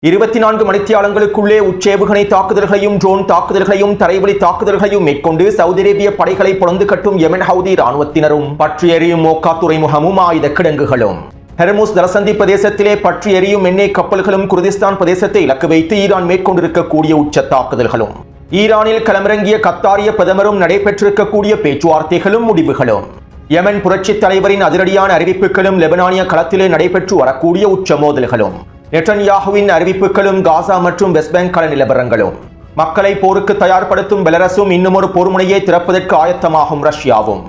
24 மணித்தியாலங்களுக்குள்ளே உச்சேவுகணை தாக்குதல்களையும் drone தாக்குதல்களையும் தரைவழி தாக்குதல்களையும் மேற்கொண்டு Saudi அரேபிய படைகளை பொளந்து கட்டும் யெமன் ஹவுதி இராணுவத்தினரும் பற்றி எரியும் மோக்கா துறைமுகமும் ஆயுத கிடங்குகளும். ஹெர்முஸ் ஜலசந்தி பிரதேசத்திலே பற்றி எரியும் எண்ணெய் கப்பல்களும் குர்திஸ்தான் பிரதேசத்தை இலக்கு வைத்து ஈரான் மேற்கொண்டிருக்கக்கூடிய உச்ச தாக்குதல்களும். ஈரானில் களமிறங்கிய கத்தாரிய பிரதமரும் நடைபெற்றிருக்கக்கூடிய பேச்சுவார்த்தைகளும் முடிவுகளும். யெமன் புரட்சித் தலைவரின் அதிரடியான அறிவிப்புகளும் லெபனானிய களத்திலே நடைபெற்று வரக்கூடிய உச்ச மோதல்களும். நெட்டன்யாஹுவின் அறிவிப்புகளும் காசா மற்றும் வெஸ்ட் பேங்க் கள நிலவரங்களும். மக்களை போருக்கு தயார்படுத்தும் பெலரஸும் இன்னுமொரு போர்முனையை திறப்பதற்கு ஆயத்தமாகும் ரஷ்யாவும்.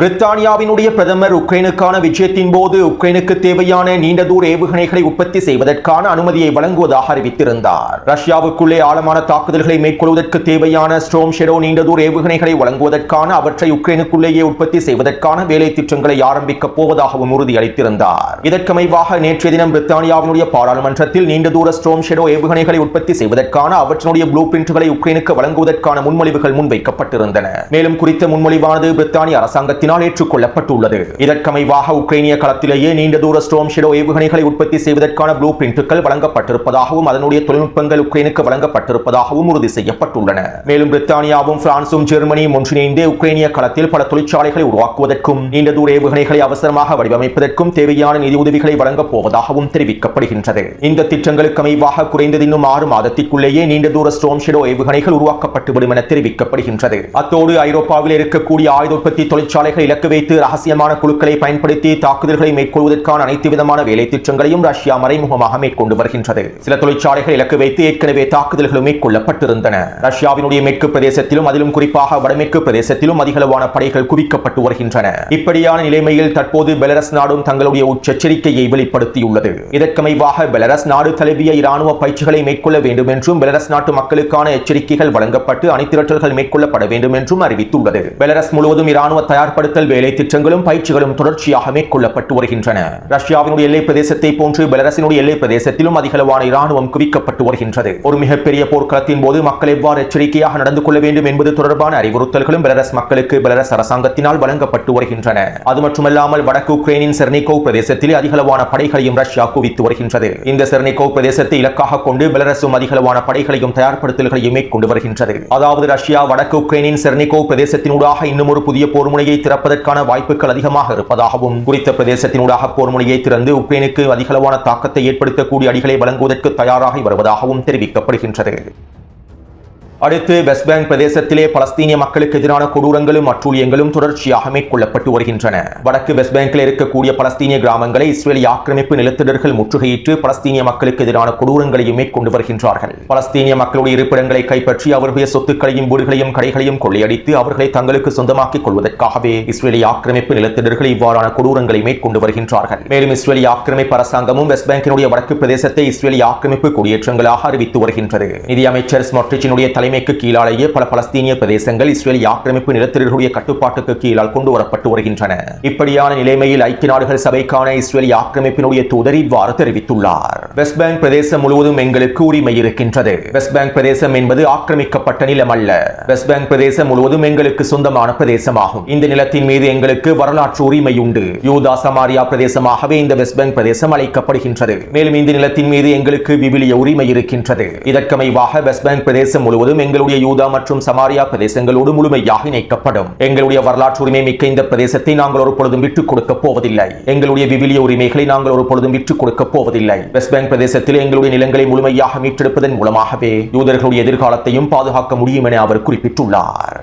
பிரித்தானியாவினுடைய பிரதமர் உக்ரைனுக்கான விஜயத்தின் போது உக்ரைனுக்கு தேவையான நீண்ட தூர ஏவுகணைகளை உற்பத்தி செய்வதற்கான அனுமதியை வழங்குவதாக அறிவித்திருந்தார். ரஷ்யாவுக்குள்ளே ஆழமான தாக்குதல்களை மேற்கொள்வதற்கு தேவையான ஸ்டோர்ம் ஷேடோ நீண்ட தூர ஏவுகணைகளை வழங்குவதற்கான அவற்றை உக்ரைனுக்குள்ளேயே உற்பத்தி செய்வதற்கான வேலை திட்டங்களை ஆரம்பிக்கப் போவதாகவும் உறுதியளித்திருந்தார். இதற்கமைவாக நேற்றைய தினம் பிரித்தானியாவினுடைய பாராளுமன்றத்தில் நீண்ட தூர ஸ்டோர்ம் ஷேடோ ஏவுகணைகளை உற்பத்தி செய்வதற்கான அவற்றினுடைய ப்ளூ பிரிண்ட்களை உக்ரைனுக்கு வழங்குவதற்கான முன்மொழிவுகள் முன்வைக்கப்பட்டிருந்தன. மேலும் குறித்த முன்மொழிவானது பிரித்தானிய அரசாங்கத்தின் ஏற்றுக்கொள்ளப்பட்டுள்ளது. இதற்கமைவாக உக்ரைனிய களத்திலேயே நீண்ட தூர ஸ்டோர்ம் ஷேடோ ஏவுகணைகளை உற்பத்தி செய்வதற்கான ப்ளூ பிரிண்ட்கள் வழங்கப்பட்டிருப்பதாகவும் அதனுடைய தொழில்நுட்பங்கள் உக்ரைனுக்கு வழங்கப்பட்டிருப்பதாகவும் உறுதி செய்யப்பட்டுள்ளன. மேலும் பிரித்தானியாவும் பிரான்சும் ஜெர்மனியும் ஒன்றிணைந்து உக்ரைனிய களத்தில் பல தொழிற்சாலைகளை உருவாக்குவதற்கும் நீண்ட தூர ஏவுகணைகளை அவசரமாக வடிவமைப்பதற்கும் தேவையான நிதி உதவிகளை வழங்கப் போவதாகவும் தெரிவிக்கப்படுகின்றது. இந்த திட்டங்களுக்கு அமைவாக குறைந்தது இன்னும் 6 மாதத்திற்குள்ளேயே நீண்ட தூர ஸ்டோர்ம் ஷேடோ ஏவுகணைகள் உருவாக்கப்பட்டுவிடும் என தெரிவிக்கப்படுகின்றது. அத்தோடு ஐரோப்பாவில் இருக்கக்கூடிய ஆயுத உற்பத்தி தொழிற்சாலை இலக்கு வைத்து ரகசியமான குழுக்களை பயன்படுத்தி தாக்குதல்களை மேற்கொள்வதற்கான அனைத்து விதமான வேலை திட்டங்களையும் ரஷ்யா மறைமுகமாக மேற்கொண்டு வருகின்றது. சில தொழிற்சாலைகள் இலக்கு வைத்து ஏற்கனவே தாக்குதல்களும் மேற்கொள்ளப்பட்டிருந்தன. ரஷ்யாவினுடைய மேற்கு பிரதேசத்திலும் அதிலும் குறிப்பாக வடமேற்கு பிரதேசத்திலும் அதிகளவான படைகள் குவிக்கப்பட்டு வருகின்றன. இப்படியான நிலைமையில் தற்போது பெலரஸ் நாடும் தங்களுடைய உச்செச்சரிக்கையை வெளிப்படுத்தியுள்ளது. இதற்கமைவாக பெலரஸ் நாடு தழுவிய இராணுவ பயிற்சிகளை மேற்கொள்ள வேண்டும் என்றும் பெலரஸ் நாட்டு மக்களுக்கான எச்சரிக்கைகள் வழங்கப்பட்டு அணிதிரட்டல்கள் மேற்கொள்ளப்பட வேண்டும் என்றும் அறிவித்துள்ளது. பெலரஸ் முழுவதும் இராணுவ தயார்படுத்தல் வேலை திட்டங்களும் பயிற்சிகளும் தொடர்ச்சியாக மேற்கொள்ளப்பட்டு வருகின்றன. ரஷ்யாவினுடைய எல்லை பிரதேசத்தை போன்று பெலரஸினுடைய எல்லை பிரதேசத்திலும் அதிகளவான இராணுவம் குவிக்கப்பட்டு வருகின்றது. ஒரு மிகப்பெரிய போர்க்களத்தின் போது மக்கள் எவ்வாறு எச்சரிக்கையாக நடந்து கொள்ள வேண்டும் என்பது தொடர்பான அறிவுறுத்தல்களும் பெலரஸ் மக்களுக்கு பெலரஸ் அரசாங்கத்தினால் வழங்கப்பட்டு வருகின்றன. அது மட்டுமல்லாமல் வடக்கு உக்ரைனின் செர்னிகோவ் பிரதேசத்தில் அதிகளவான படைகளையும் ரஷ்யா குவித்து வருகின்றது. இந்த செர்னிகோவ் பிரதேசத்தை இலக்காக கொண்டு பெலரஸும் அதிகளவான படைகளையும் தயார்படுத்தல்களையும் மேற்கொண்டு வருகின்றது. அதாவது ரஷ்யா வடக்கு உக்ரைனின் செர்னிகோவ் பிரதேசத்தினூடாக இன்னும் ஒரு புதிய போர்முனையை திறப்பதற்கான வாய்ப்புகள் அதிகமாக இருப்பதாகவும் குறித்த பிரதேசத்தினூடாக போர்முனையை திறந்து உக்ரைனுக்கு அதிகளவான தாக்கத்தை ஏற்படுத்தக்கூடிய அடிகளை வழங்குவதற்கு தயாராகி வருவதாகவும் தெரிவிக்கப்படுகின்றது. அடுத்து வெஸ்ட் பேங்க் பிரதேசத்திலே பலஸ்தீனிய மக்களுக்கு எதிரான கொடூரங்களும் அட்டூழியங்களும் தொடர்ச்சியாக மேற்கொள்ளப்பட்டு வருகின்றன. வடக்கு வெஸ்ட் பேங்கில் இருக்கக்கூடிய பலஸ்தீனிய கிராமங்களை இஸ்ரேலிய ஆக்கிரமிப்பு நிலத்திடர்கள் முற்றுகையிட்டு பலஸ்தீனிய மக்களுக்கு எதிரான கொடூரங்களையும் மேற்கொண்டு வருகின்றார்கள். பலஸ்தீனிய மக்களுடைய இருப்பிடங்களை கைப்பற்றி அவர்களுடைய சொத்துக்களையும் வீடுகளையும் கடைகளையும் கொள்ளையடித்து அவர்களை தங்களுக்கு சொந்தமாக்கிக் கொள்வதற்காகவே இஸ்ரேலிய ஆக்கிரமிப்பு நிலத்திடர்கள் இவ்வாறான கொடூரங்களை மேற்கொண்டு வருகின்றார்கள். மேலும் இஸ்ரேலிய ஆக்கிரமிப்பு அரசாங்கமும் வெஸ்ட் பேங்கினுடைய வடக்கு பிரதேசத்தை இஸ்ரேலிய ஆக்கிரமிப்பு குடியேற்றங்களாக அறிவித்து வருகின்றது. நிதியமைச்சர் ஸ்மோட்ரிச்சினுடைய தலைமைக்கு கீழாலேயே பல பலஸ்தீனிய பிரதேசங்கள் இஸ்ரேலிய ஆக்கிரமிப்பு நிலத்திடர்களுடைய கட்டுப்பாட்டுக்கு கீழால் கொண்டு வரப்பட்டு வருகின்றன. இப்படியான நிலைமையில் ஐக்கிய நாடுகள் சபைக்கான இஸ்ரேலிய ஆக்கிரமிப்பினுடைய தூதர் இவ்வாறு தெரிவித்துள்ளார். வெஸ்ட் பேங்க் பிரதேசம் முழுவதும் எங்களுக்கு உரிமை இருக்கின்றது. வெஸ்ட் பேங்க் பிரதேசம் என்பது ஆக்கிரமிக்கப்பட்ட நிலம் அல்ல. வெஸ்ட் பேங்க் பிரதேசம் முழுவதும் எங்களுக்கு சொந்தமான பிரதேசமாகும். இந்த நிலத்தின் மீது எங்களுக்கு வரலாற்று உரிமை உண்டு. யூதா சமாரியா பிரதேசமாகவே இந்த வெஸ்ட் பேங்க் பிரதேசம் அழைக்கப்படுகின்றது. மேலும் இந்த நிலத்தின் மீது எங்களுக்கு விவிலிய உரிமை இருக்கின்றது. இதற்கமைவாக வெஸ்ட் பேங்க் பிரதேசம் முழுவதும் எங்களுடைய யூதா மற்றும் சமாரியா பிரதேசங்களோடு முழுமையாக இணைக்கப்படும். எங்களுடைய வரலாற்று உரிமை மிக்க இந்த பிரதேசத்தை நாங்கள் ஒரு பொழுதும் விட்டுக் கொடுக்க போவதில்லை. எங்களுடைய விவிலிய உரிமைகளை நாங்கள் ஒரு பொழுதும் விட்டுக் கொடுக்க போவதில்லை. வெஸ்ட் பேங்க் பிரதேசத்தில் எங்களுடைய நிலங்களை முழுமையாக மீட்டெடுப்பதன் மூலமாகவே யூதர்களுடைய எதிர்காலத்தையும் பாதுகாக்க முடியும் என அவர் குறிப்பிட்டுள்ளார்.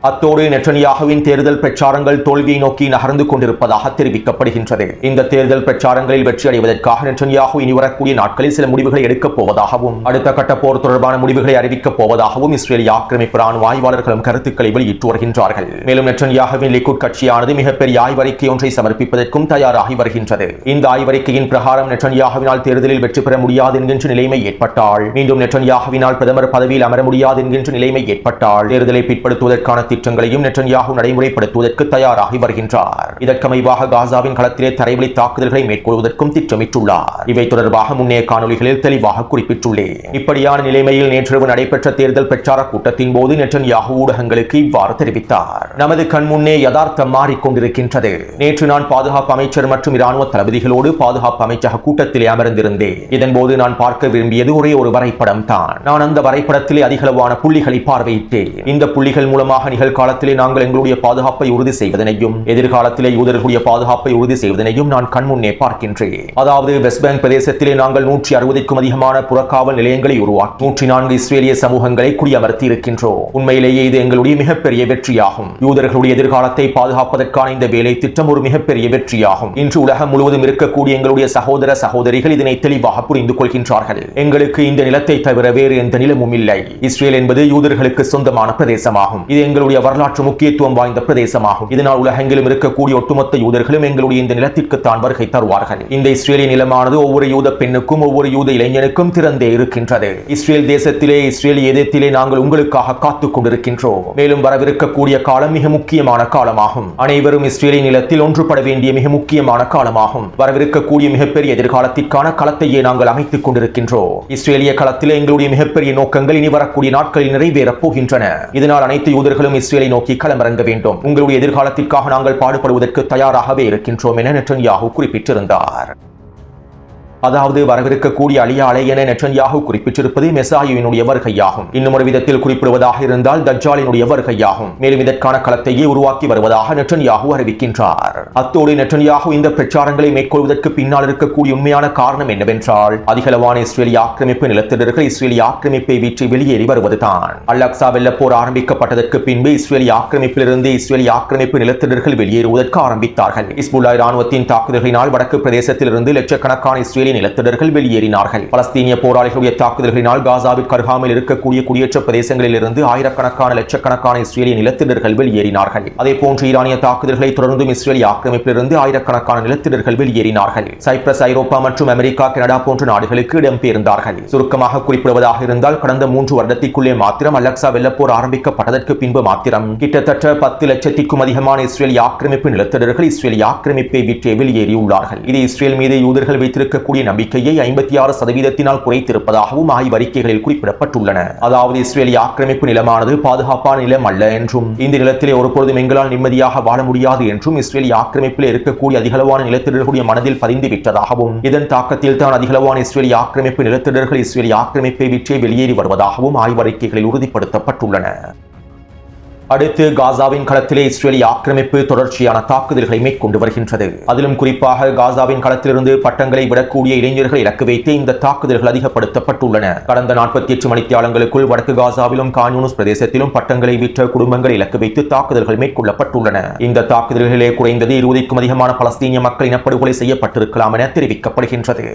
அத்தோடு நெட்டன்யாஹுவின் தேர்தல் பிரச்சாரங்கள் தோல்வியை நோக்கி நகர்ந்து கொண்டிருப்பதாக தெரிவிக்கப்படுகின்றது. இந்த தேர்தல் பிரச்சாரங்களில் வெற்றி அடைவதற்காக நெட்டன்யாஹு இனி வரக்கூடிய நாட்களில் சில முடிவுகளை எடுக்கப் போவதாகவும் அடுத்த கட்ட போர் தொடர்பான முடிவுகளை அறிவிக்கப் போவதாகவும் இஸ்ரேலிய ஆக்கிரமிப்பு ராணுவ ஆய்வாளர்களும் கருத்துக்களை வெளியிட்டு வருகின்றார்கள். மேலும் நெட்டன்யாஹுவின் லிக்குட் கட்சியானது மிகப்பெரிய ஆய்வறிக்கை ஒன்றை சமர்ப்பிப்பதற்கும் தயாராகி வருகின்றது. இந்த ஆய்வறிக்கையின் பிரகாரம் நெட்டன்யாஹுவினால் தேர்தலில் வெற்றி பெற முடியாது என்கின்ற நிலைமை ஏற்பட்டால், மீண்டும் நெட்டன்யாஹுவினால் பிரதமர் பதவியில் அமர முடியாது என்கின்ற நிலைமை ஏற்பட்டால் தேர்தலை பிற்படுத்துவதற்கான திட்டங்களையும் நெட்டன்யாகு நடைமுறைப்படுத்துவதற்கு தயாராகி வருகின்றார். இதற்கமைவாக காசாவின் களத்திலே தரைவழி தாக்குதல்களை மேற்கொள்வதற்கும் திட்டமிட்டுள்ளார். இவை தொடர்பாக முன்னைய காணொலிகளில் தெளிவாக குறிப்பிட்டுள்ளேன். இப்படியான நிலைமையில் நேற்றிரவு நடைபெற்ற தேர்தல் பிரச்சார கூட்டத்தின் போது நெட்டன்யாகு ஊடகங்களுக்கு இவ்வாறு தெரிவித்தார். நமது கண் முன்னே யதார்த்தம் மாறிக்கொண்டிருக்கின்றது. நேற்று நான் பாதுகாப்பு அமைச்சர் மற்றும் இராணுவ தளபதிகளோடு பாதுகாப்பு அமைச்சக கூட்டத்திலே அமர்ந்திருந்தேன். இதன்போது நான் பார்க்க விரும்பியது ஒரே ஒரு வரைபடம் தான். நான் அந்த வரைபடத்திலே அதிகளவான புள்ளிகளை பார்வையிட்டேன். இந்த புள்ளிகள் மூலமாக நிகழ்காலத்திலே நாங்கள் எங்களுடைய பாதுகாப்பை உறுதி செய்வதனையும் எதிர்காலத்திலே யூதர்களுடைய பாதுகாப்பை உறுதி செய்வதனையும் நான் கண்முன்னே பார்க்கின்றேன். அதாவது வெஸ்ட் பேங்க் பிரதேசத்திலே நாங்கள் 160க்கும் அதிகமான புறக்காவல் நிலையங்களை உருவாக்கி 104 இஸ்ரேலிய சமூகங்களை குடியமர்த்தி இருக்கின்றோம். உண்மையிலேயே இது எங்களுடைய மிகப்பெரிய வெற்றியாகும். யூதர்களுடைய எதிர்காலத்தை பாதுகாப்பதற்கான இந்த வேலை திட்டம் ஒரு மிகப்பெரிய வெற்றியாகும். இன்று உலகம் முழுவதும் இருக்கக்கூடிய எங்களுடைய சகோதர சகோதரிகள் இதனை தெளிவாக புரிந்து கொள்கின்றார்கள். எங்களுக்கு இந்த நிலத்தை தவிர வேறு எந்த நிலமும் இல்லை. இஸ்ரேல் என்பது யூதர்களுக்கு சொந்தமான பிரதேசமாகும். இது எங்களுடைய வரலாற்று முக்கியத்துவம் வாய்ந்த பிரதேசமாகும். இதனால் உலகெங்கிலும் இருக்கக்கூடிய ஒட்டுமொத்த யூதர்களும் எங்களுடைய இந்த நிலத்திற்கு தான் வருகை தருவார்கள். இந்த இஸ்ரேலிய நிலமானது ஒவ்வொரு யூத பெண்ணுக்கும் ஒவ்வொரு யூத இளைஞனுக்கும் திறந்தே இருக்கின்றது. இஸ்ரேல் தேசத்திலே இஸ்ரேலிய எதிர்த்திலே நாங்கள் உங்களுக்காக காத்துக் கொண்டிருக்கின்றோம். மேலும் வரவிருக்கக்கூடிய காலம் மிக முக்கியமான காலமாகும். அனைவரும் இஸ்ரேலிய நிலத்தில் ஒன்றுபட வேண்டிய மிக முக்கியமான காலமாகும். வரவிருக்கக்கூடிய மிகப்பெரிய எதிர்காலத்திற்கான களத்தையே நாங்கள் அமைத்துக் கொண்டிருக்கின்றோம். இஸ்ரேலிய களத்திலே எங்களுடைய மிகப்பெரிய நோக்கங்கள் இனி வரக்கூடிய நாட்களில் நிறைவேறப் போகின்றன. இதனால் அனைத்து யூதர்களும் இஸ்ரேலை நோக்கி களமிறங்க வேண்டும். உங்களுடைய எதிர்காலத்திற்காக நாங்கள் பாடுபடுவதற்கு தயாராகவே இருக்கின்றோம் என நெட்டன்யாகு குறிப்பிட்டிருந்தார். அதாவது வரவிருக்கக்கூடிய அழியா அலை என நெட்டன்யாகு குறிப்பிட்டிருப்பது மெசாயினுடைய வருகையாகும். இன்னும் ஒரு விதத்தில் குறிப்பிடுவதாக இருந்தால் தஜ்ஜாலினுடைய வருகையாகும். மேலும் இதற்கான களத்தையே உருவாக்கி வருவதாக நெட்டன்யாகு அறிவிக்கின்றார். அத்தோடு நெட்டன்யாகு இந்த பிரச்சாரங்களை மேற்கொள்வதற்கு பின்னால் இருக்கக்கூடிய உண்மையான காரணம் என்னவென்றால் அதிகளவான இஸ்ரேலிய ஆக்கிரமிப்பு நிலத்தினர்கள் இஸ்ரேலிய ஆக்கிரமிப்பை விட்டு வெளியேறி வருவதுதான். அல்-அக்ஸா வெள்ளப்போர் ஆரம்பிக்கப்பட்டதற்கு பின்பு இஸ்ரேலிய ஆக்கிரமிப்பிலிருந்து இஸ்ரேலிய ஆக்கிரமிப்பு நிலத்தினர்கள் வெளியேறுவதற்கு ஆரம்பித்தார்கள். ஹிஸ்புல்லாஹ் இராணுவத்தின் தாக்குதல்களினால் வடக்கு பிரதேசத்திலிருந்து லட்சக்கணக்கான இஸ்ரேலிய நிலத்தினர்கள் வெளியேறினார்கள். பலஸ்தீனிய போராளிகளுடைய தாக்குதல்களினால் காசாவிற்கு அருகாமையில் இருக்கக்கூடிய குடியேற்ற பிரதேசங்களில் இருந்து ஆயிரக்கணக்கான லட்சக்கணக்கான இஸ்ரேலிய நிலத்தினர்கள் வெளியேறினார்கள். அதே போன்று ஈரானிய தாக்குதல்களை தொடர்ந்தும் இஸ்ரேலிய ஆக்கிரமிப்பிலிருந்து ஆயிரக்கணக்கான நிலத்தினர்கள் வெளியேறினார்கள். சைப்ரஸ், ஐரோப்பா மற்றும் அமெரிக்கா, கனடா போன்ற நாடுகளுக்கு இடம்பெயர்ந்தார்கள். சுருக்கமாக குறிப்பிடுவதாக இருந்தால் கடந்த 3 வருடத்திற்குள்ளே மாத்திரம் அல்-அக்ஸா வெள்ளப்போர் ஆரம்பிக்கப்பட்டதற்கு பின்பு மாத்திரம் கிட்டத்தட்ட 10 லட்சத்திற்கும் அதிகமான இஸ்ரேலிய ஆக்கிரமிப்பு நிலத்தினர்கள் இஸ்ரேலிய ஆக்கிரமிப்பை விட்டு வெளியேறியுள்ளார்கள். இது இஸ்ரேல் மீது யூதர்கள் வைத்திருக்கக்கூடிய நம்பிக்கையை 56% குறைத்திருப்பதாகவும் ஆய்வறிக்கைகளில் குறிப்பிடப்பட்டுள்ளன. அதாவது இஸ்ரேலிய ஆக்கிரமிப்பு நிலமானது பாதுகாப்பான நிலம் அல்ல என்றும் இந்த நிலத்திலே ஒருபொழுதும் எங்களால் நிம்மதியாக வாழ முடியாது என்றும் இஸ்ரேலிய ஆக்கிரமிப்பில் இருக்கக்கூடிய அதிகளவான நிலத்தினர்களுடைய மனதில் பதிந்து விட்டதாகவும் இதன் தாக்கத்தில் தான் அதிகளவான இஸ்ரேலிய ஆக்கிரமிப்பு நிலத்தினர்கள் இஸ்ரேலிய ஆக்கிரமிப்பை விட்டு வெளியேறி வருவதாகவும் ஆய்வறிக்கைகளில் உறுதிப்படுத்தப்பட்டுள்ளன. அடுத்து காசாவின் களத்திலே இஸ்ரேலிய ஆக்கிரமிப்பு தொடர்ச்சியான தாக்குதல்களை மேற்கொண்டு வருகின்றது. அதிலும் குறிப்பாக காசாவின் களத்திலிருந்து பட்டங்களை விடக்கூடிய இளைஞர்கள் இலக்கு வைத்து இந்த தாக்குதல்கள் அதிகப்படுத்தப்பட்டுள்ளன. கடந்த 48 மணித்தியாலங்களுக்குள் வடக்கு காசாவிலும் கான் யூனிஸ் பிரதேசத்திலும் பட்டங்களை விற்ற குடும்பங்களை இலக்கு வைத்து தாக்குதல்கள் மேற்கொள்ளப்பட்டுள்ளன. இந்த தாக்குதல்களிலே குறைந்தது 20க்கும் அதிகமான பலஸ்தீனிய மக்கள் இனப்படுகொலை செய்யப்பட்டிருக்கலாம் என தெரிவிக்கப்படுகின்றது.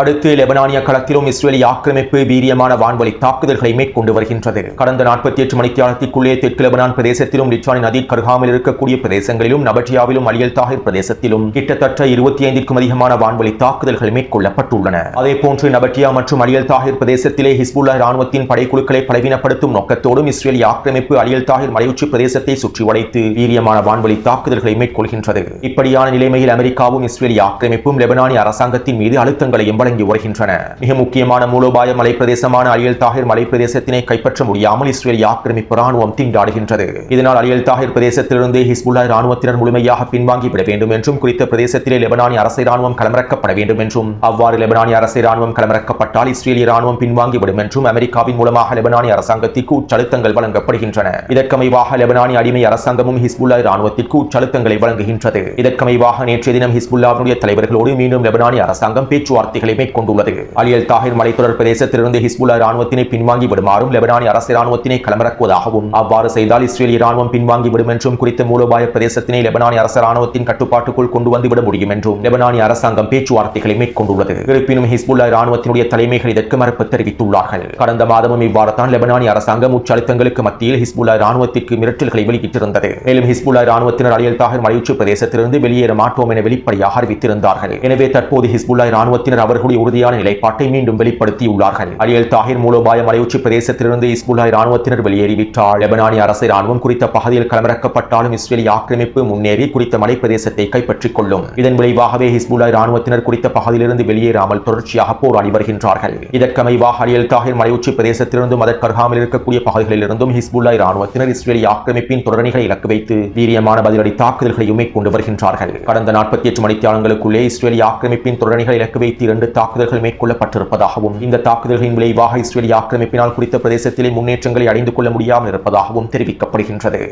அடுத்து லெபனானிய களத்திலும் இஸ்ரேலிய ஆக்கிரமிப்பு வீரியமான வான்வழி தாக்குதல்களை மேற்கொண்டு வருகின்றது. கடந்த 48 மணித்தியாலத்திற்குள்ளே தெற்கு லெபனான் பிரதேசத்திலும் லிச்சானி நதி கருகாமல் இருக்கக்கூடிய பிரதேசங்களிலும் நபட்டியாவிலும் அலியல் தாகிர் பிரதேசத்திலும் கிட்டத்தட்ட 25க்கும் அதிகமான வான்வழி தாக்குதல்கள் மேற்கொள்ளப்பட்டுள்ளன. அதே போன்று நபட்டியா மற்றும் அலியல் தாகிர் பிரதேசத்திலே ஹிஸ்புல்லாஹ் இராணுவத்தின் படைக்குழுக்களை பலவீனப்படுத்தும் நோக்கத்தோடும் இஸ்ரேலிய ஆக்கிரமிப்பு அலியல் தாகிர் மலையுச்சி பிரதேசத்தை சுற்றி வளைத்து வீரியமான வான்வழி தாக்குதல்களை மேற்கொள்கின்றது. இப்படியான நிலைமையில் அமெரிக்காவும் இஸ்ரேலிய ஆக்கிரமிப்பும் லெபனானிய அரசாங்கத்தின் மீது அழுத்தங்களையும் வழங்கி வருகின்றன. மிக முக்கியமான மூலோபாய மலைப்பிரதேசமான அலியல் தாகிர் மலைப்பிரதேசத்தினை கைப்பற்ற முடியாமல் இஸ்ரேலிய ஆக்கிரமிப்பு ராணுவம் திண்டாடுகின்றது. இதனால் அலியல் தாகிர் பிரதேசத்திலிருந்து ஹிஸ்புல்லாஹ் ராணுவத்தினர் முழுமையாக பின்வாங்கிவிட வேண்டும் என்றும் குறித்த பிரதேசத்திலே லெபனானிய அரசை ராணுவம் களமிறக்கப்பட வேண்டும் என்றும் அவ்வாறு லெபனானிய அரசை ராணுவம் களமிறக்கப்பட்டால் இஸ்ரேலிய ராணுவம் பின்வாங்கிவிடும் என்றும் அமெரிக்காவின் மூலமாக லெபனானிய அரசாங்கத்திற்கு உச்சழுத்தங்கள் வழங்கப்படுகின்றன. இதற்கமைவாக லெபனானிய அடிமை அரசாங்கமும் ஹிஸ்புல்லாஹ் ராணுவத்திற்கு உச்சழுத்தங்களை வழங்குகின்றது. இதற்கமைவாக நேற்றைய தினம் ஹிஸ்புல்லாஹ்வுடைய தலைவர்களோடு மீண்டும் லெபனானிய அரசாங்கம் பேச்சுவார்த்தைகளை மேற்கொண்டுள்ளது. அலியல் தாகிர் மலைத்தொடர் பிரதேசத்திலிருந்து ஹிஸ்புல்லாஹ் ராணுவத்தினை பின்வாங்கி விடுமாறும் லெபனானிய அரசு ராணுவத்தினை களமிறக்குவதாகவும் அவ்வாறு செய்தால் இஸ்ரேலிய ராணுவம் பின்வாங்கி விடும் என்றும் குறித்த மூலோபாய பிரதேசத்தினை லெபனானிய அரசு ராணுவத்தின் கட்டுப்பாட்டுக்குள் கொண்டு வந்துவிட முடியும் என்றும் லெபனானிய அரசாங்கம் பேச்சுவார்த்தைகளை மேற்கொண்டுள்ளது. இருப்பினும் ஹிஸ்புல்லாஹ் ராணுவத்தினுடைய தலைமைகள் இதற்கு மறுப்பு தெரிவித்துள்ளார்கள். கடந்த மாதமும் இவ்வாறு தான் லெபனானிய அரசாங்கம் உச்சழுத்தங்களுக்கு மத்தியில் ஹிஸ்புல்லாஹ் ராணுவத்திற்கு மிரட்டல்களை வெளியிட்டிருந்தது. மேலும் ஹிஸ்புல்லாஹ் ராணுவத்தினர் அலியல் தாகிர் மலையுச்சி பிரதேசத்திலிருந்து வெளியேற மாட்டோம் என வெளிப்படையாக அறிவித்திருந்தார்கள். எனவே தற்போது ஹிஸ்புல்லாஹ் ராணுவத்தினர் அவர்கள் அவர்களுடைய உறுதியான நிலைப்பாட்டை மீண்டும் வெளிப்படுத்தியுள்ளார்கள். அரியல் தாஹிர் மூலோபாய மலையுச்சி பிரதேசத்திலிருந்து ஹிஸ்புல்லாஹ் இராணுவத்தினர் வெளியேறிவிட்டால் லெபனானிய அரசு இராணுவம் குறித்த பகுதியில் களமிறக்கப்பட்டாலும் இஸ்ரேலிய ஆக்கிரமிப்பு முன்னேறி குறித்த மலை பிரதேசத்தை கைப்பற்றிக் கொள்ளும். இதன் விளைவாகவே ஹிஸ்புல்லாஹ் இராணுவத்தினர் குறித்த பகுதியிலிருந்து வெளியேறாமல் தொடர்ச்சியாக போராடி வருகின்றார்கள். இதற்கமைவாக அரியல் தாஹிர் மலையுச்சி பிரதேசத்திலிருந்தும் அதற்கருகாமல் இருக்கக்கூடிய பகுதிகளிலிருந்தும் ஹிஸ்புல்லாஹ் இராணுவத்தினர் இஸ்ரேலிய ஆக்கிரமிப்பின் தொடரணிகளை இலக்கு வைத்து வீரியமான பதிலடி தாக்குதல்களை மேற்கொண்டு வருகின்றார்கள். கடந்த 48 மணித்தியாலங்களுக்குள்ளே இஸ்ரேலிய ஆக்கிரமிப்பின் தொடரணிகளை இலக்கு வைத்து 2 தாக்குதல்கள் மேற்கொள்ளப்பட்டிருப்பதாகவும் இந்த தாக்குதல்களின் விளைவாக இஸ்ரேலிய ஆக்கிரமிப்பினால் குறித்த பிரதேசத்திலே முன்னேற்றங்களை அடைந்து கொள்ள முடியாமல் இருப்பதாகவும் தெரிவிக்கப்படுகின்றது.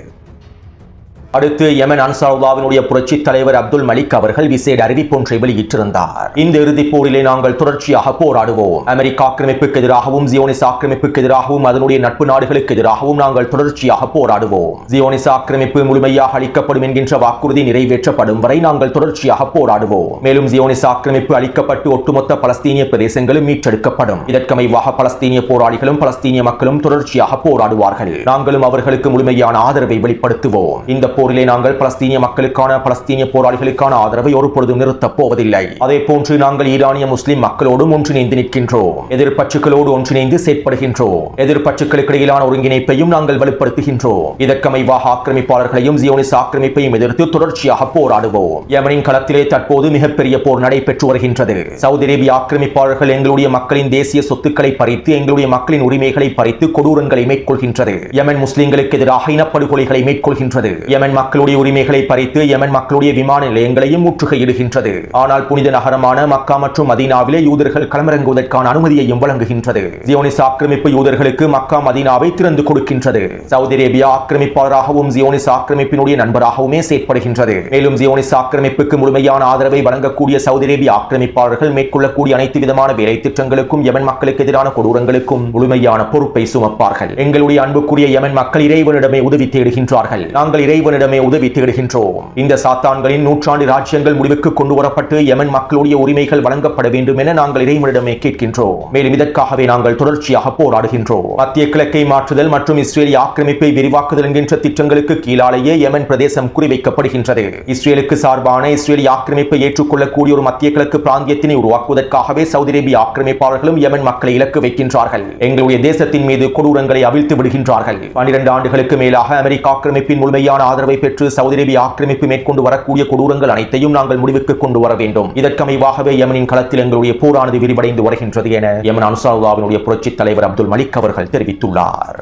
அடுத்து யமன் அன்சாருல்லாவினுடைய புரட்சி தலைவர் அப்துல் மலிக் அவர்கள் விசேட அறிவிப்பொன்றை வெளியிட்டிருந்தார். இந்த இறுதிப் போரிலே நாங்கள் தொடர்ச்சியாக போராடுவோம். அமெரிக்க ஆக்கிரமிப்புக்கு எதிராகவும் ஜியோனிஸ் ஆக்கிரமிப்புக்கு எதிராகவும் அதனுடைய நட்பு நாடுகளுக்கு எதிராகவும் நாங்கள் தொடர்ச்சியாக போராடுவோம். ஜியோனிஸ் ஆக்கிரமிப்பு முழுமையாக அளிக்கப்படும் என்கின்ற வாக்குறுதி நிறைவேற்றப்படும் வரை நாங்கள் தொடர்ச்சியாக போராடுவோம். மேலும் ஜியோனிஸ் ஆக்கிரமிப்பு அளிக்கப்பட்டு ஒட்டுமொத்த பலஸ்தீனிய பிரதேசங்களும் மீட்டெடுக்கப்படும். இதற்கமைவாக பலஸ்தீனிய போராளிகளும் பலஸ்தீனிய மக்களும் தொடர்ச்சியாக போராடுவார்கள். நாங்களும் அவர்களுக்கு முழுமையான ஆதரவை வெளிப்படுத்துவோம். இந்த போரிலே நாங்கள் பலஸ்தீனிய மக்களுக்கான பலஸ்தீனிய போராளிகளுக்கான ஆதரவை ஒருபொழுதும் நிறுத்தப் போவதில்லை. அதே போன்று நாங்கள் ஈரானிய முஸ்லிம் மக்களோடும் ஒன்றிணைந்து நிற்கின்றோம். எதிர்ப்பற்றுகளோடு ஒன்றிணைந்து செயற்படுகின்றோம். எதிர்ப்பற்றுகளுக்கு இடையிலான ஒருங்கிணைப்பையும் நாங்கள் வலுப்படுத்துகின்றோம். இதற்கமைவாக ஆக்கிரமிப்பாளர்களையும் ஜியோனிஸ் ஆக்கிரமிப்பையும் எதிர்த்து தொடர்ச்சியாக போராடுவோம். யமனின் களத்திலே தற்போது மிகப்பெரிய போர் நடைபெற்று வருகின்றது. சவுதி அரேபிய ஆக்கிரமிப்பாளர்கள் எங்களுடைய மக்களின் தேசிய சொத்துக்களை பறித்து எங்களுடைய மக்களின் உரிமைகளை பறித்து கொடூரங்களை மேற்கொள்கின்றது. யமன் முஸ்லிம்களுக்கு எதிராக இனப்படுகொலைகளை மேற்கொள்கின்றது. யமன் மக்களுடைய உரிமைகளை பறித்து யமன் மக்களுடைய விமான நிலையங்களையும் முற்றுகையிடுகின்றது. ஆனால் புனித நகரமான மக்கா மற்றும் மதீனாவிலே யூதர்கள் களமிறங்குவதற்கான அனுமதியையும் வழங்குகின்றது. ஜியோனிஸ் ஆக்கிரமிப்பு யூதர்களுக்கு மக்கா மதீனாவை திறந்து கொடுக்கின்றது. சவுதி அரேபியா ஆக்கிரமிப்பாளராகவும் ஜியோனிஸ் ஆக்கிரமிப்பினுடைய நண்பராகவுமே செயற்படுகின்றது. மேலும் ஜியோனிஸ் ஆக்கிரமிப்புக்கு முழுமையான ஆதரவை வழங்கக்கூடிய சவுதி அரேபிய ஆக்கிரமிப்பாளர்கள் மேற்கொள்ளக்கூடிய அனைத்து விதமான வேலை திட்டங்களுக்கும் யமன் மக்களுக்கு எதிரான கொடூரங்களுக்கும் முழுமையான பொறுப்பை சுமப்பார்கள். எங்களுடைய அன்புக்குரிய யமன் மக்கள் இறைவனிடமே உதவி தேடுகின்றார்கள். நாங்கள் இறைவனிடமே உதவி தேடுகின்றோம். இந்த சாத்தான்களின் நூற்றாண்டு ராஜ்யங்கள் முடிவுக்கு கொண்டு வரப்பட்டு யமன் மக்களுடைய உரிமைகள் வழங்கப்பட வேண்டும் என நாங்கள் இறைவனிடமே கேட்கின்றோம். மேலும் இதற்காகவே நாங்கள் தொடர்ச்சியாக போராடுகின்றோம். மத்திய கிழக்கை மாற்றுதல் மற்றும் இஸ்ரேலிய ஆக்கிரமிப்பை விரிவாக்குதல் என்கின்ற திட்டங்களுக்கு கீழாலேயே யமன் பிரதேசம் குறிவைக்கப்படுகின்றது. இஸ்ரேலுக்கு சார்பான இஸ்ரேலிய ஆக்கிரமிப்பை ஏற்றுக்கொள்ளக்கூடிய ஒரு மத்திய கிழக்கு பிராந்தியத்தினை உருவாக்குவதற்காகவே சவுதி அரேபிய ஆக்கிரமிப்பாளர்களும் யமன் மக்களை இலக்கு வைக்கின்றார்கள். எங்களுடைய தேசத்தின் மீது கொடூரங்களை அவிழ்த்து விடுகின்றார்கள். 12 ஆண்டுகளுக்கு மேலாக அமெரிக்க ஆக்கிரமிப்பின் முழுமையான ஆதரவை பெற்று சவுதி அரேபிய ஆக்கிரமிப்பு மேற்கொண்டு வரக்கூடிய கொடூரங்கள் அனைத்தையும் நாங்கள் முடிவுக்கு கொண்டு வர வேண்டும். இதற்கமைவாகவே யமனின் களத்தில் எங்களுடைய போரானது விரிவடைந்து வருகின்றது என யமன் அன்சாருல்லாவினுடைய புரட்சி தலைவர் அப்துல் மலிக் அவர்கள் தெரிவித்துள்ளார்.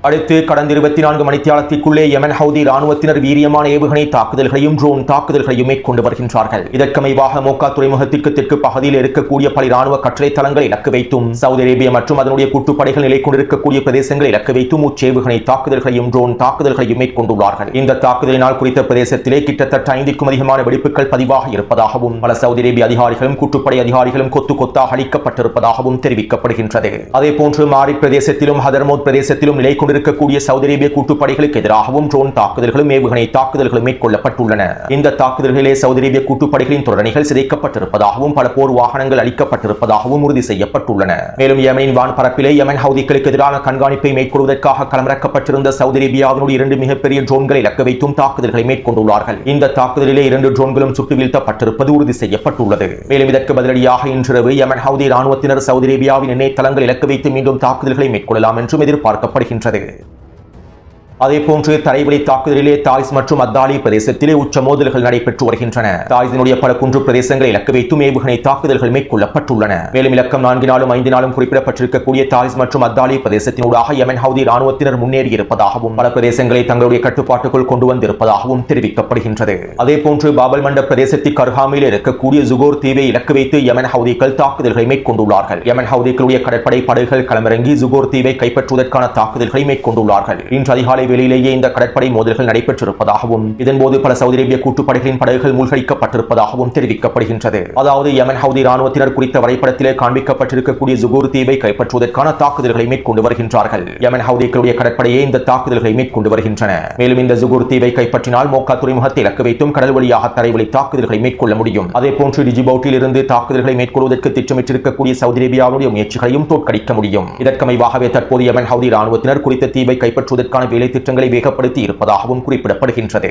அடுத்து கடந்த 24 மணித்தியாலத்திற்குள்ளே யமன் ஹவுதி ராணுவத்தினர் வீரியமான ஏவுகணை தாக்குதல்களையும் ட்ரோன் தாக்குதல்களையும் மேற்கொண்டு வருகின்றார்கள். இதற்கமைவாக மோக்கா துறைமுகத்திற்கு தெற்கு பகுதியில் இருக்கக்கூடிய பல ராணுவ கட்டளை தளங்களை இலக்கு வைத்தும் சவுதி அரேபியா மற்றும் அதனுடைய கூட்டுப்படைகள் நிலை கொண்டிருக்கக்கூடிய பிரதேசங்களை இலக்கு வைத்தும் ஏவுகணை தாக்குதல்களையும் ட்ரோன் தாக்குதல்களையும் மேற்கொண்டுள்ளார்கள். இந்த தாக்குதலினால் குறித்த பிரதேசத்திலே கிட்டத்தட்ட 5க்கும் அதிகமான வெடிப்புகள் பதிவாக இருப்பதாகவும் பல சவுதி அரேபிய அதிகாரிகளும் கூட்டுப்படை அதிகாரிகளும் கொத்து கொத்தாக அளிக்கப்பட்டிருப்பதாகவும் தெரிவிக்கப்படுகின்றது. அதே போன்று மாரி பிரதேசத்திலும் ஹதர்மோத் பிரதேசத்திலும் நிலை இருக்கக்கூடிய சவுதி அரேபிய கூட்டுப்படைகளுக்கு எதிராகவும் ட்ரோன் தாக்குதல்களும் ஏவுகணை தாக்குதல்களும் மேற்கொள்ளப்பட்டுள்ளன. இந்த தாக்குதல்களிலே சவுதி அரேபிய கூட்டுப்படைகளின் தொடரணிகள் சிதைக்கப்பட்டிருப்பதாகவும் பல போர் வாகனங்கள் அளிக்கப்பட்டிருப்பதாகவும் உறுதி செய்யப்பட்டுள்ளன. மேலும் யமனின் வான் பரப்பிலே யமன் ஹவுதிகளுக்கு எதிரான கண்காணிப்பை மேற்கொள்வதற்காக களமிறக்கப்பட்டிருந்த சவுதி அரேபியாவினுடைய 2 மிகப்பெரிய ட்ரோன்களை இலக்கு வைத்தும் தாக்குதல்களை மேற்கொண்டுள்ளார்கள். இந்த தாக்குதலிலே 2 ட்ரோன்களும் சுட்டு வீழ்த்தப்பட்டிருப்பது உறுதி செய்யப்பட்டுள்ளது. மேலும் இதற்கு பதிலடியாக இன்றிரவு யமன் ஹவுதி ராணுவத்தினர் சவுதி அரேபியாவின் எண்ணெய் தளங்கள் இலக்கு வைத்து மீண்டும் தாக்குதல்களை மேற்கொள்ளலாம் என்றும் எதிர்பார்க்கப்படுகின்றது. அதேபோன்று தரைவழி தாக்குதலிலே தாய்ஸ் மற்றும் அத்தாலி பிரதேசத்திலே உச்ச மோதல்கள் நடைபெற்று வருகின்றன. தாய்ஸினுடைய பல குன்று பிரதேசங்களை இலக்கு வைத்தும் ஏவுகணை தாக்குதல்கள் மேற்கொள்ளப்பட்டுள்ளன. மேலும் இலக்கம் 4 நாளும் 5 நாளும் குறிப்பிடப்பட்டிருக்கக்கூடிய தாய்ஸ் மற்றும் அத்தாலி பிரதேசத்தினூடாக யமன் ஹவுதி ராணுவத்தினர் முன்னேறி இருப்பதாகவும் பல பிரதேசங்களை தங்களுடைய கட்டுப்பாட்டுக்குள் கொண்டு வந்திருப்பதாகவும் தெரிவிக்கப்படுகின்றது. அதேபோன்று பாபல் மண்ட பிரதேசத்திற்கு அருகாமையில் இருக்கக்கூடிய ஜுகோர் தீவை இலக்கு வைத்து யமன் ஹவுதிகள் தாக்குதல்களை மேற்கொண்டுள்ளார்கள். யமன் ஹவுதிகளுடைய கடற்படை படைகள் களமிறங்கி ஜுகோர் தீவை கைப்பற்றுவதற்கான தாக்குதல்களை மேற்கொண்டுள்ளார்கள். இன்று அதிகாலை வேளையிலேயே இந்த கடற்படை மோதல்கள் நடைபெற்றிருப்பதாகவும் இதன்போது பல சவுதி அரேபிய கூட்டுப்படைகளின் படகுகள் மூழ்கடிக்கப்பட்டிருப்பதாகவும் தெரிவிக்கப்படுகின்றது. அதாவது யமன் ஹவுதி ராணுவத்தினர் குறித்த வரைபடத்திலே காண்பிக்கப்பட்டிருக்கக்கூடிய ஜுகூர் தீவை கைப்பற்றுவதற்கான தாக்குதல்களை மேற்கொண்டு வருகின்றார்கள். யமன் ஹவுதிகளுடைய கடற்படையே இந்த தாக்குதல்களை மேற்கொண்டு வருகின்றன. மேலும் இந்த ஜுகூர் தீவை கைப்பற்றினால் மோக்கா துறைமுகத்தை இலக்கு வைத்தும் கடல் வழியாக தரைவழி தாக்குதல்களை மேற்கொள்ள முடியும். அதேபோன்று டிஜிபவுட்டில் இருந்து தாக்குதல்களை மேற்கொள்வதற்கு திட்டமிட்டிருக்கக்கூடிய சவுதி அரேபியாவுடைய முயற்சிகளையும் தோற்கடிக்க முடியும். இதற்கமைவாகவே தற்போது யமன் ஹவுதி ராணுவத்தினர் குறித்த தீவை கைப்பற்றுவதற்கான வேலை திட்டங்களை வேகப்படுத்தி இருப்பதாகவும் குறிப்பிடப்படுகின்றது.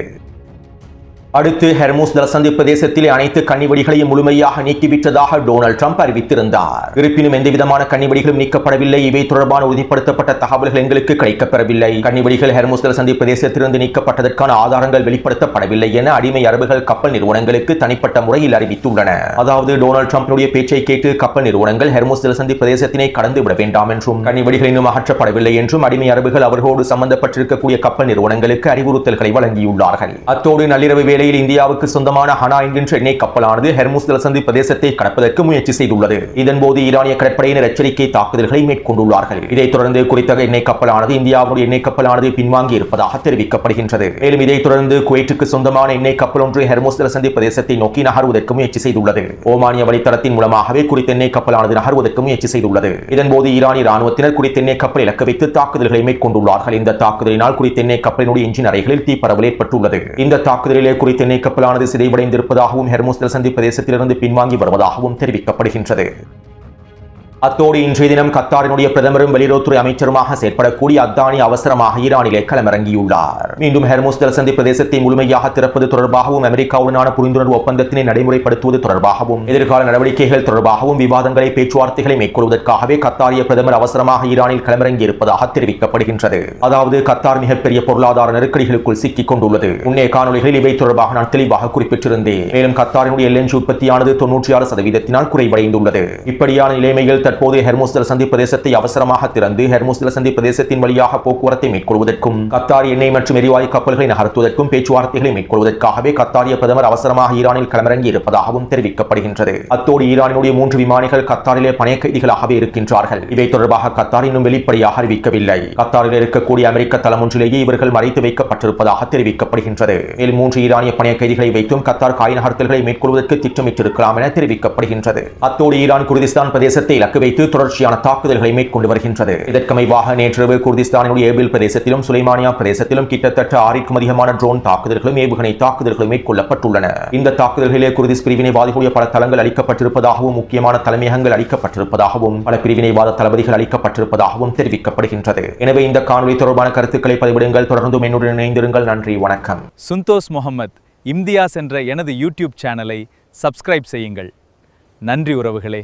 அடுத்து ஹெர்முஸ் ஜலசந்தி பிரதேசத்திலே அனைத்து கன்னிவெடிகளையும் முழுமையாக நீக்கிவிட்டதாக டொனால்ட் ட்ரம்ப் அறிவித்திருந்தார். இருப்பினும் எந்தவிதமான கன்னிவெடிகளும் நீக்கப்படவில்லை. இவை தொடர்பான உறுதிப்படுத்தப்பட்ட தகவல்கள் எங்களுக்கு கிடைக்கப்பெறவில்லை. கன்னிவெடிகள் ஹெர்முஸ் ஜலசந்தி பிரதேசத்திலிருந்து நீக்கப்பட்டதற்கான ஆதாரங்கள் வெளிப்படுத்தப்படவில்லை என அடிமை அரபுகள் கப்பல் நிறுவனங்களுக்கு தனிப்பட்ட முறையில் அறிவித்துள்ளன. அதாவது டொனால்ட் ட்ரம்பினுடைய பேச்சை கேட்டு கப்பல் நிறுவனங்கள் ஹெர்முஸ் ஜலசந்தி பிரதேசத்தினை கடந்து விட வேண்டாம் என்றும் கன்னிவெடிகள் இன்னும் அகற்றப்படவில்லை என்றும் அடிமை அரபுகள் அவர்களோடு சம்பந்தப்பட்டிருக்கக்கூடிய கப்பல் நிறுவனங்களுக்கு அறிவுறுத்தல்களை வழங்கியுள்ளார்கள். அத்தோடு நள்ளிரவு வேளை இந்தியாவுக்கு சொந்தமான ஹனா என்கின்ற எண்ணெய் கப்பலானது ஹெர்முஸ் ஜலசந்தி பிரதேசத்தை கடப்பதற்கு முயற்சி செய்துள்ளது. இதன்போது ஈரானிய கடற்படையினர் எச்சரிக்கை தாக்குதல்களை மேற்கொண்டுள்ளார்கள். இதைத் தொடர்ந்து குறித்த எண்ணெய் கப்பலானது இந்தியாவுடைய எண்ணெய் கப்பலானது பின்வாங்கி இருப்பதாக தெரிவிக்கப்படுகின்றது. மேலும் இதைத் தொடர்ந்து குவைட்டுக்கு சொந்தமான எண்ணெய் கப்பல் ஒன்று ஹெர்முஸ் ஜலசந்தி பிரதேசத்தை நோக்கி நகர்வதற்கு முயற்சி செய்துள்ளது. ஓமானிய வழித்தடத்தின் மூலமாகவே குறித்த எண்ணெய் கப்பலானது நகர்வதற்கு முயற்சி செய்துள்ளது. இதன்போது ஈரானிய ராணுவத்தினர் குறித்த எண்ணெய் கப்பல் இலக்கு வைத்து தாக்குதல்களை மேற்கொண்டுள்ளார்கள். இந்த தாக்குதலினால் குறித்த எண்ணெய் கப்பலினுடைய என்ஜின் அறைகளில் தீப்பரவல் ஏற்பட்டுள்ளது. இந்த தாக்குதலிலே குறித்த எண்ணெய் கப்பலானது சிதைவடைந்திருப்பதாகவும் ஹெர்முஸ் ஜலசந்தி பிரதேசத்திலிருந்து பின்வாங்கி வருவதாகவும் தெரிவிக்கப்படுகின்றது. அத்தோடு இன்றைய தினம் கத்தாரினுடைய பிரதமரும் வெளியுறவுத்துறை அமைச்சருமாக செயற்படக்கூடிய அத்தானி அவசரமாக ஈரானிலே களமிறங்கியுள்ளார். மீண்டும் ஹெர்முஸ் ஜலசந்தி பிரதேசத்தை முழுமையாக திறப்பது தொடர்பாகவும் அமெரிக்காவுடனான புரிந்துணர்வு ஒப்பந்தத்தினை நடைமுறைப்படுத்துவது தொடர்பாகவும் எதிர்கால நடவடிக்கைகள் தொடர்பாகவும் விவாதங்களை பேச்சுவார்த்தைகளை மேற்கொள்வதற்காகவே கத்தாரிய பிரதமர் அவசரமாக ஈரானில் களமிறங்கி இருப்பதாக தெரிவிக்கப்படுகின்றது. அதாவது கத்தார் மிகப்பெரிய பொருளாதார நெருக்கடிகளுக்குள் சிக்கிக் கொண்டுள்ளது. முன்னே காணொலிகளில் இவை தொடர்பாக நான் தெளிவாக குறிப்பிட்டிருந்தேன். மேலும் கத்தாரினுடைய LNG உற்பத்தியானது 96% குறைவடைந்துள்ளது. இப்படியான நிலைமையில் தற்போது ஹெர்முஸ் ஜலசந்தி பிரதேசத்தை அவசரமாக திறந்து ஹெர்முஸ் ஜலசந்தி பிரதேசத்தின் வழியாக போக்குவரத்தை மேற்கொள்வதற்கும் கத்தார் எண்ணெய் மற்றும் எரிவாயு கப்பல்களை நகர்த்துவதற்கும் பேச்சுவார்த்தைகளை மேற்கொள்வதற்காகவே கத்தாரிய பிரதமர் அவசரமாக ஈரானில் களமிறங்கி இருப்பதாகவும் தெரிவிக்கப்படுகின்றது. அத்தோடு ஈரானினுடைய 3 விமானிகள் கத்தாரிலே பணைய கைதிகளாகவே இருக்கின்றார்கள். இவை தொடர்பாக கத்தார் இன்னும் வெளிப்படையாக அறிவிக்கவில்லை. கத்தாரில் இருக்கக்கூடிய அமெரிக்க தளம் ஒன்றிலேயே இவர்கள் மறைத்து வைக்கப்பட்டிருப்பதாக தெரிவிக்கப்படுகின்றது. மேலும் 3 ஈரானிய பணைய கைதிகளை வைத்தும் கத்தார் காய் நகர்த்தல்களை மேற்கொள்வதற்கு திட்டமிட்டிருக்கலாம் என தெரிவிக்கப்படுகின்றது. அத்தோடு ஈரான் குர்திஸ்தான் பிரதேசத்தை இலக்கு வைத்து தொடர்ச்சியான தாக்குதல்களை மேற்கொண்டு வருகின்றது. இதற்கமைவாக நேற்றிரவு குர்திஸ்தானினுடைய ஏபில் பிரதேசத்திலும் சுலைமானியா பிரதேசத்திலும் கிட்டத்தட்ட 6க்கும் அதிகமான ட்ரோன் தாக்குதல்களும் ஏவுகணை தாக்குதல்களும் மேற்கொள்ளப்பட்டுள்ளன. இந்த தாக்குதல்களிலே குர்திஸ் பிரிவினைவாதிகளுடைய பல தளங்கள் அளிக்கப்பட்டிருப்பதாகவும் முக்கியமான தலைமையகங்கள் அளிக்கப்பட்டிருப்பதாகவும் பல பிரிவினைவாத தளபதிகள் அளிக்கப்பட்டிருப்பதாகவும் தெரிவிக்கப்படுகின்றது. எனவே இந்த காணொலி தொடர்பான கருத்துக்களை பதிவிடுங்கள். தொடர்ந்தும் என்னுடன் இணைந்திருங்கள். நன்றி, வணக்கம். சுந்தோஸ் முகமது இம்தியாஸ் என்ற எனது யூடியூப் சேனலை சப்ஸ்கிரைப் செய்யுங்கள். நன்றி உறவுகளே.